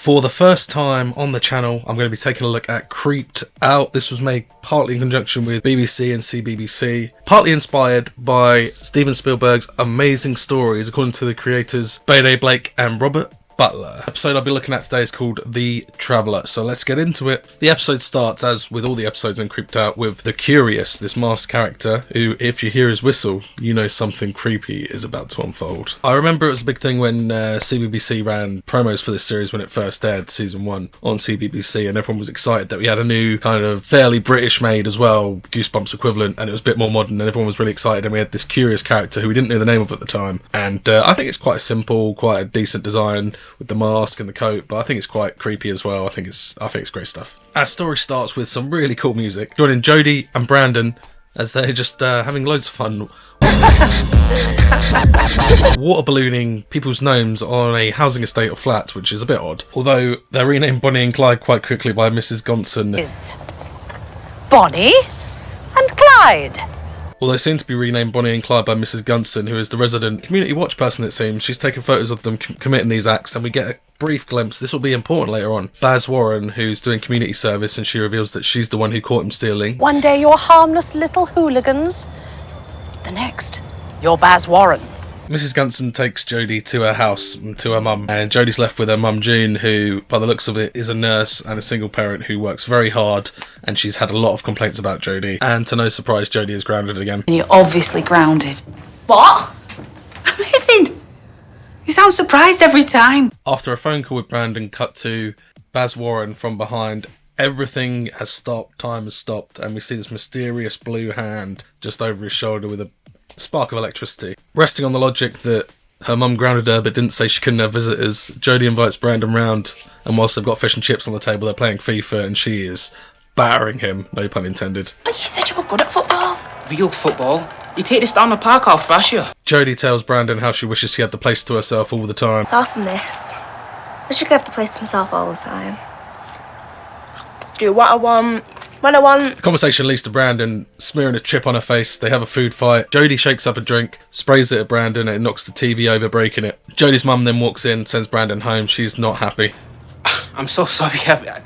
For the first time on the channel, I'm going to be taking a look at Creeped Out. This was made partly in conjunction with BBC and CBBC, partly inspired by Steven Spielberg's amazing stories, according to the creators Bayday Blake and Robert Butler. The episode I'll be looking at today is called The Traveller, so let's get into it. The episode starts, as with all the episodes in Creeped Out, with the Curious, this masked character who, if you hear his whistle, you know something creepy is about to unfold. I remember it was a big thing when CBBC ran promos for this series when it first aired, season 1, on CBBC, and everyone was excited that we had a new kind of fairly British made as well, Goosebumps equivalent, and it was a bit more modern, and everyone was really excited, and we had this Curious character who we didn't know the name of at the time, and I think it's quite simple, quite a decent design, with the mask and the coat, but I think it's quite creepy as well. I think it's great stuff. Our story starts with some really cool music, joining Jody and Brandon as they're just having loads of fun water ballooning people's gnomes on a housing estate of flats, which is a bit odd. Although they're renamed Bonnie and Clyde quite quickly by Mrs. Gonson. Is Bonnie and Clyde. Although soon to be renamed Bonnie and Clyde by Mrs. Gunson, who is the resident community watch person, it seems. She's taken photos of them committing these acts, and we get a brief glimpse. This will be important later on. Baz Warren, who's doing community service, and she reveals that she's the one who caught him stealing. One day you're harmless little hooligans. The next, you're Baz Warren. Mrs. Gunson takes Jody to her house and to her mum, and Jody's left with her mum June, who, by the looks of it, is a nurse and a single parent who works very hard, and she's had a lot of complaints about Jody. And to no surprise, Jody is grounded again. And you're obviously grounded. What? Amazing! You sound surprised every time. After a phone call with Brandon, cut to Baz Warren from behind. Everything has stopped, time has stopped, and we see this mysterious blue hand just over his shoulder with a spark of electricity. Resting on the logic that her mum grounded her but didn't say she couldn't have visitors, Jody invites Brandon round, and whilst they've got fish and chips on the table, they're playing FIFA, and she is battering him, no pun intended. You said you were good at football. Real football? You take this down the park, I'll thrash you. Jody tells Brandon how she wishes she had the place to herself all the time. It's awesome, this. I should have the place to myself all the time. Do what I want, when I want. The conversation leads to Brandon smearing a chip on her face. They have a food fight. Jody shakes up a drink, sprays it at Brandon, and it knocks the TV over, breaking it. Jody's mum then walks in, sends Brandon home. She's not happy. I'm so sorry.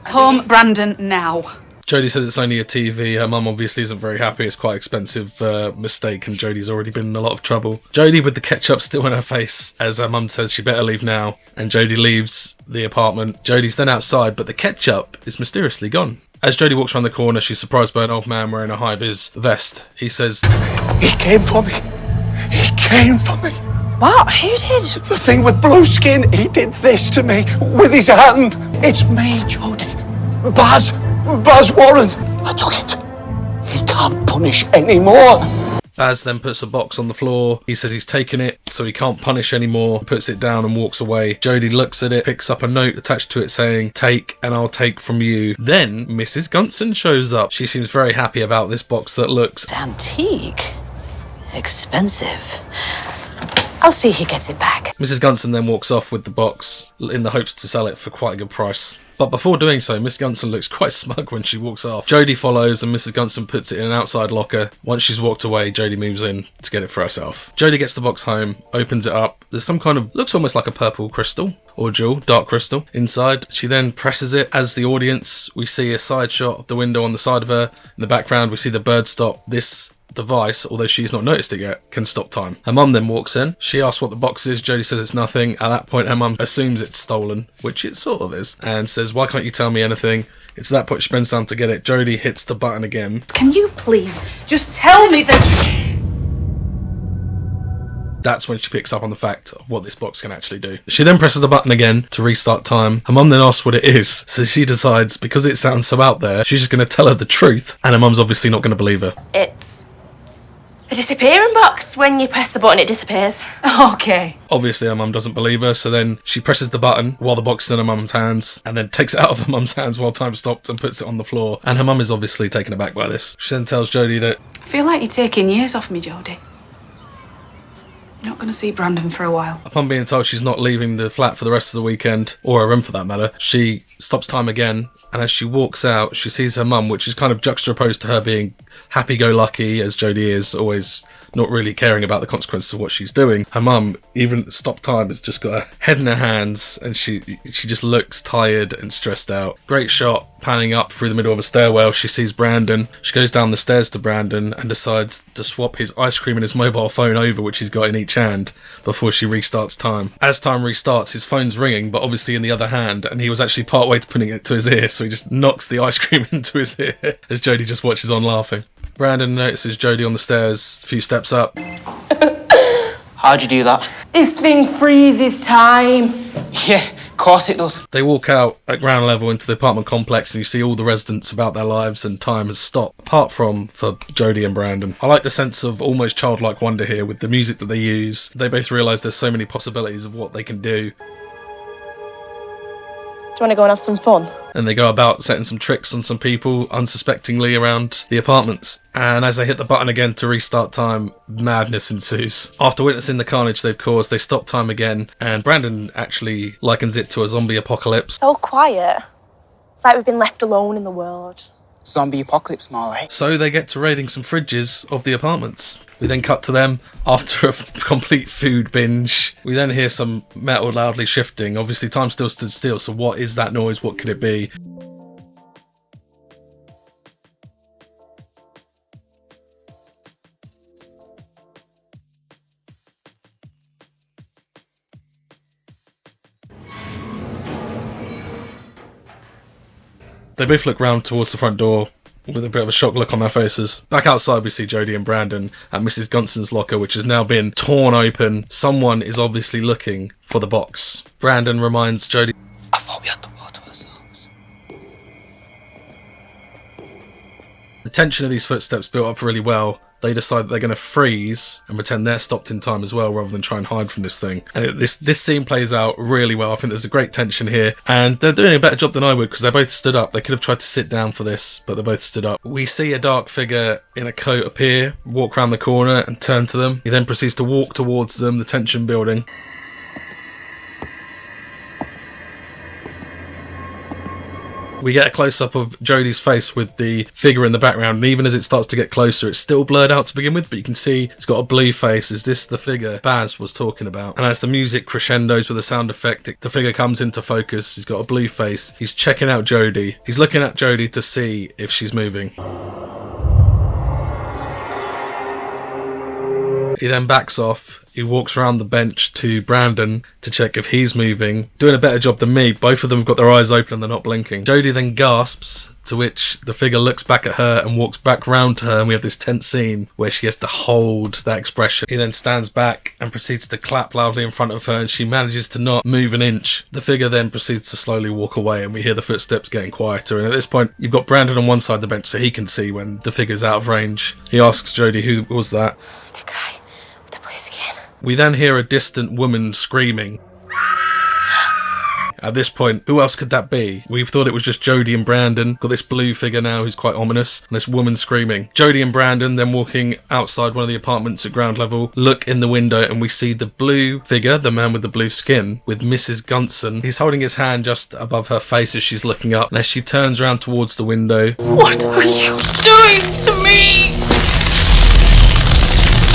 Home, Brandon, now. Jody says it's only a TV. Her mum obviously isn't very happy. It's quite an expensive mistake, and Jody's already been in a lot of trouble. Jody with the ketchup still in her face as her mum says she better leave now, and Jody leaves the apartment. Jody's then outside, but the ketchup is mysteriously gone. As Jody walks around the corner, she's surprised by an old man wearing a high-vis vest. He says, "He came for me. He came for me. What? Who did? The thing with blue skin, he did this to me with his hand. It's me, Jody. Baz Warren. I took it. He can't punish anymore." Baz then puts a box on the floor. He says he's taken it, so he can't punish anymore. Puts it down and walks away. Jody looks at it, picks up a note attached to it saying, "Take and I'll take from you." Then Mrs. Gunson shows up. She seems very happy about this box that looks Antique. Expensive. I'll see he gets it back. Mrs. Gunson then walks off with the box in the hopes to sell it for quite a good price. But before doing so, Miss Gunson looks quite smug when she walks off. Jody follows and Mrs. Gunson puts it in an outside locker. Once she's walked away, Jody moves in to get it for herself. Jody gets the box home, opens it up. There's some kind of, looks almost like a purple crystal or jewel, dark crystal, inside. She then presses it. As the audience, we see a side shot of the window on the side of her. In the background, we see the bird stop. This device, although she's not noticed it yet, can stop time. Her mum then walks in. She asks what the box is. Jody says it's nothing. At that point, her mum assumes it's stolen, which it sort of is, and says, "Why can't you tell me anything?" It's at that point she spends time to get it. Jody hits the button again. Can you please just tell me that... That's when she picks up on the fact of what this box can actually do. She then presses the button again to restart time. Her mum then asks what it is, so she decides, because it sounds so out there, she's just going to tell her the truth, and her mum's obviously not going to believe her. It's a disappearing box. When you press the button, it disappears. Okay. Obviously her mum doesn't believe her, so then she presses the button while the box is in her mum's hands, and then takes it out of her mum's hands while time stops and puts it on the floor. And her mum is obviously taken aback by this. She then tells Jody that, I feel like you're taking years off me, Jody. You're not going to see Brandon for a while. upon being told she's not leaving the flat for the rest of the weekend, or her room for that matter, she stops time again, and as she walks out, she sees her mum, which is kind of juxtaposed to her being happy-go-lucky, as Jody is, always not really caring about the consequences of what she's doing. Her mum, even at stop time, has just got her head in her hands, and she just looks tired and stressed out. Great shot, panning up through the middle of a stairwell. She sees Brandon. She goes down the stairs to Brandon and decides to swap his ice cream and his mobile phone over, which he's got in each hand, before she restarts time. As time restarts, his phone's ringing, but obviously in the other hand, and he was actually part way to putting it to his ear, so he just knocks the ice cream into his ear as Jody just watches on laughing. Brandon notices Jody on the stairs, a few steps up. How'd you do that? This thing freezes time. Yeah, of course it does. They walk out at ground level into the apartment complex, and you see all the residents about their lives, and time has stopped, apart from for Jody and Brandon. I like the sense of almost childlike wonder here with the music that they use. They both realise there's so many possibilities of what they can do. Do you want to go and have some fun? And they go about setting some tricks on some people unsuspectingly around the apartments. And as they hit the button again to restart time, madness ensues. After witnessing the carnage they've caused, they stop time again, and Brandon actually likens it to a zombie apocalypse. So quiet. It's like we've been left alone in the world. Zombie apocalypse, am I right? So they get to raiding some fridges of the apartments. We then cut to them after a complete food binge. We then hear some metal loudly shifting. Obviously, time still stood still, so what is that noise? What could it be? They both look round towards the front door with a bit of a shocked look on their faces. Back outside, we see Jody and Brandon at Mrs. Gunson's locker, which has now been torn open. Someone is obviously looking for the box. Brandon reminds Jody, I thought we had the world to ourselves. the tension of these footsteps built up really well. They decide that they're going to freeze and pretend they're stopped in time as well, rather than try and hide from this thing. And this scene plays out really well. I think there's a great tension here, and they're doing a better job than I would, because they both stood up. They could have tried to sit down for this, but they both stood up. We see a dark figure in a coat appear, walk around the corner and turn to them. He then proceeds to walk towards them, the tension building. We get a close-up of Jodie's face with the figure in the background, and even as it starts to get closer, it's still blurred out to begin with, but you can see it's got a blue face. Is this the figure Baz was talking about? And as the music crescendos with a sound effect, the figure comes into focus. He's got a blue face. He's checking out Jodie. He's looking at Jodie to see if she's moving. He then backs off. He walks around the bench to Brandon to check if he's moving. Doing a better job than me. Both of them have got their eyes open and they're not blinking. Jodie then gasps, to which the figure looks back at her and walks back round to her, and we have this tense scene where she has to hold that expression. He then stands back and proceeds to clap loudly in front of her, and she manages to not move an inch. The figure then proceeds to slowly walk away, and we hear the footsteps getting quieter. And at this point, you've got Brandon on one side of the bench so he can see when the figure's out of range. He asks Jodie, who was that? The guy with the blue skin. We then hear a distant woman screaming. At this point, who else could that be? We've thought it was just Jody and Brandon. Got this blue figure now who's quite ominous, and this woman screaming. Jody and Brandon then walking outside one of the apartments at ground level, look in the window, and we see the blue figure, the man with the blue skin, with Mrs. Gunson. He's holding his hand just above her face as she's looking up, and as she turns around towards the window, What are you doing to me?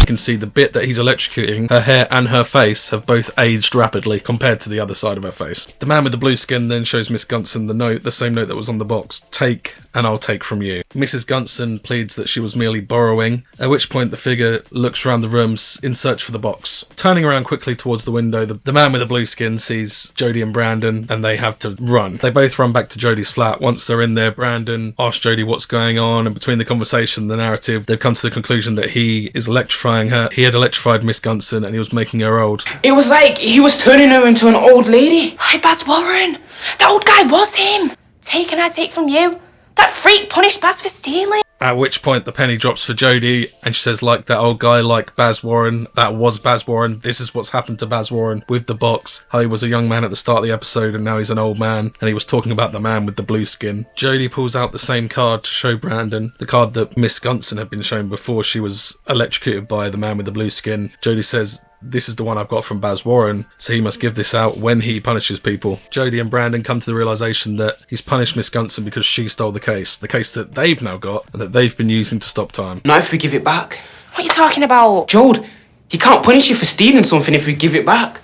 you can see the bit that he's electrocuting, her hair and her face have both aged rapidly compared to the other side of her face. The man with the blue skin then shows Miss Gunson the note, the same note that was on the box. Take, and I'll take from you. Mrs. Gunson pleads that she was merely borrowing, at which point the figure looks around the rooms in search for the box. Turning around quickly towards the window, the man with the blue skin sees Jody and Brandon, and they have to run. They both run back to Jody's flat. Once they're in there, Brandon asks Jody what's going on, and between the conversation and the narrative, they've come to the conclusion that he is electrifying her. He had electrified Miss Gunson, and he was making her old. It was like he was turning her into an old lady. Hi, Baz Warren. That old guy was him. Take and I take from you. That freak punished Baz for stealing. At which point the penny drops for Jody, and she says, like that old guy, like Baz Warren, that was Baz Warren. This is what's happened to Baz Warren with the box. How he was a young man at the start of the episode, and now he's an old man, and he was talking about the man with the blue skin. Jody pulls out the same card to show Brandon, the card that Miss Gunson had been shown before she was electrocuted by the man with the blue skin. Jody says, this is the one I've got from Baz Warren, so he must give this out when he punishes people. Jody and Brandon come to the realisation that he's punished Miss Gunson because she stole the case that they've now got and that they've been using to stop time. Not if we give it back. What are you talking about? Jode, he can't punish you for stealing something if we give it back.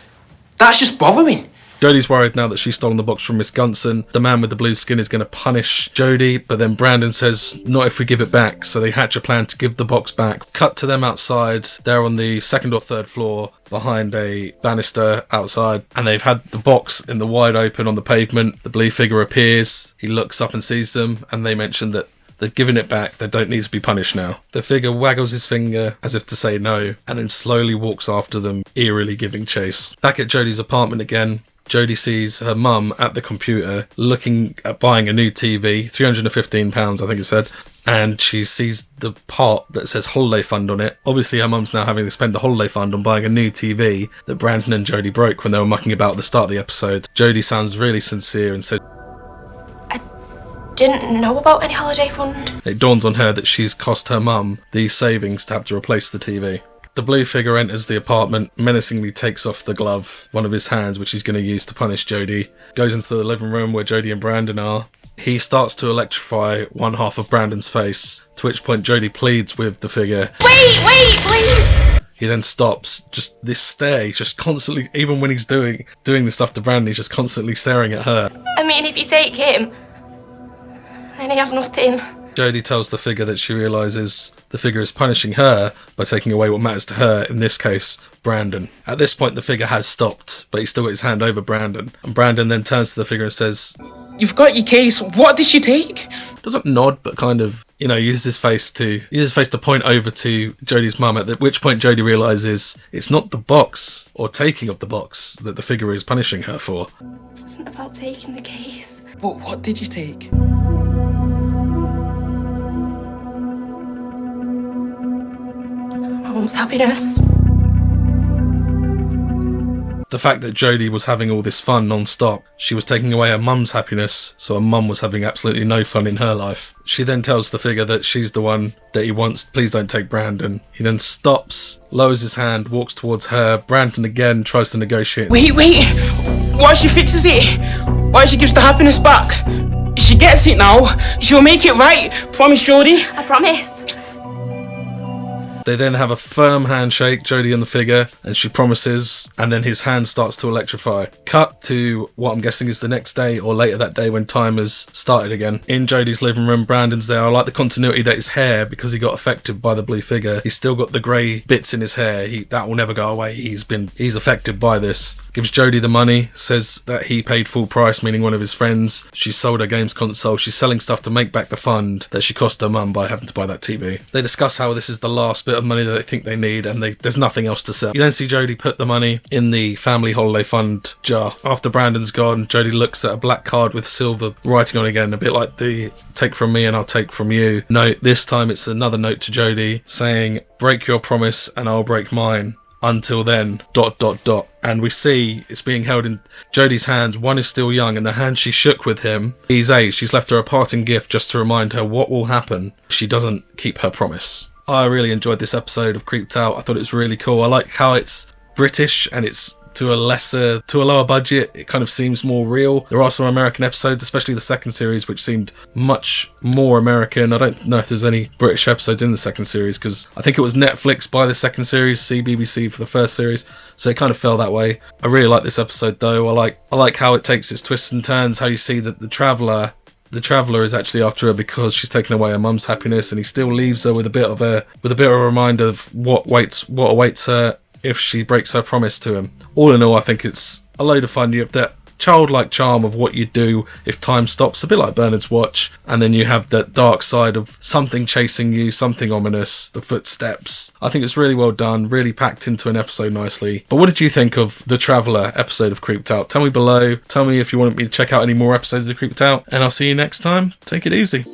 That's just borrowing. Jody's worried now that she's stolen the box from Miss Gunson. The man with the blue skin is going to punish Jody, but then Brandon says, not if we give it back. So they hatch a plan to give the box back. Cut to them outside. They're on the second or third floor behind a banister outside, and they've had the box in the wide open on the pavement. The blue figure appears. He looks up and sees them, and they mention that they've given it back. They don't need to be punished now. The figure waggles his finger as if to say no, and then slowly walks after them, eerily giving chase. Back at Jody's apartment again, Jody sees her mum at the computer looking at buying a new TV, £315 I think it said, and she sees the part that says holiday fund on it. Obviously her mum's now having to spend the holiday fund on buying a new TV that Brandon and Jody broke when they were mucking about at the start of the episode. Jody sounds really sincere and says, Didn't know about any holiday fund. it dawns on her that she's cost her mum these savings to have to replace the TV. The blue figure enters the apartment, menacingly takes off the glove, one of his hands, which he's going to use to punish Jody, goes into the living room where Jody and Brandon are. He starts to electrify one half of Brandon's face, to which point Jody pleads with the figure. Wait, please! He then stops, just this stare, he's just constantly, even when he's doing this stuff to Brandon, he's just constantly staring at her. I mean, if you take him, then I have nothing. Jody tells the figure that she realises the figure is punishing her by taking away what matters to her, in this case, Brandon. At this point, the figure has stopped, but he's still got his hand over Brandon. And Brandon then turns to the figure and says, You've got your case. What did she take? doesn't nod, but kind of, uses his face to point over to Jody's mum, at which point Jody realises it's not the box or taking of the box that the figure is punishing her for. It wasn't about taking the case. But what did you take? My mum's happiness. The fact that Jody was having all this fun non-stop, she was taking away her mum's happiness, so her mum was having absolutely no fun in her life. She then tells the figure that she's the one that he wants, please don't take Brandon. He then stops, lowers his hand, walks towards her. Brandon again tries to negotiate. Wait. Why she fixes it? Why she gives the happiness back? She gets it now. She'll make it right. Promise, Jody. I promise. They then have a firm handshake, Jody and the figure, and she promises, and then his hand starts to electrify. Cut to what I'm guessing is the next day or later that day when time has started again. In Jody's living room, Brandon's there. I like the continuity that his hair, because he got affected by the blue figure, he's still got the grey bits in his hair. That will never go away. He's affected by this. Gives Jody the money, says that he paid full price, meaning one of his friends. She sold her games console. She's selling stuff to make back the fund that she cost her mum by having to buy that TV. They discuss how this is the last bit of money that they think they need, and there's nothing else to sell. You then see Jody put the money in the family holiday fund jar. After Brandon's gone, Jody looks at a black card with silver writing on it again, a bit like the take from me and I'll take from you note. This time it's another note to Jody saying, break your promise and I'll break mine. Until then, ... And we see it's being held in Jodie's hands. One is still young, and the hand she shook with him, he's aged. She's left her a parting gift just to remind her what will happen if she doesn't keep her promise. I really enjoyed this episode of Creeped Out. I thought it was really cool. I like how it's British and it's to a lower budget. It kind of seems more real. There are some American episodes, especially the second series, which seemed much more American. I don't know if there's any British episodes in the second series, because I think it was Netflix by the second series, BBC for the first series, so it kind of fell that way. I really like this episode though. I like how it takes its twists and turns, how you see that the Traveller is actually after her because she's taken away her mum's happiness, and he still leaves her with a bit of a reminder of what awaits her if she breaks her promise to him. All in all, I think it's a load of fun. You have that childlike charm of what you do if time stops, a bit like Bernard's watch, and then you have that dark side of something chasing you, something ominous, the footsteps. I think it's really well done, really packed into an episode nicely. But what did you think of the Traveller episode of Creeped Out? Tell me below. Tell me if you want me to check out any more episodes of Creeped Out, and I'll see you next time. Take it easy.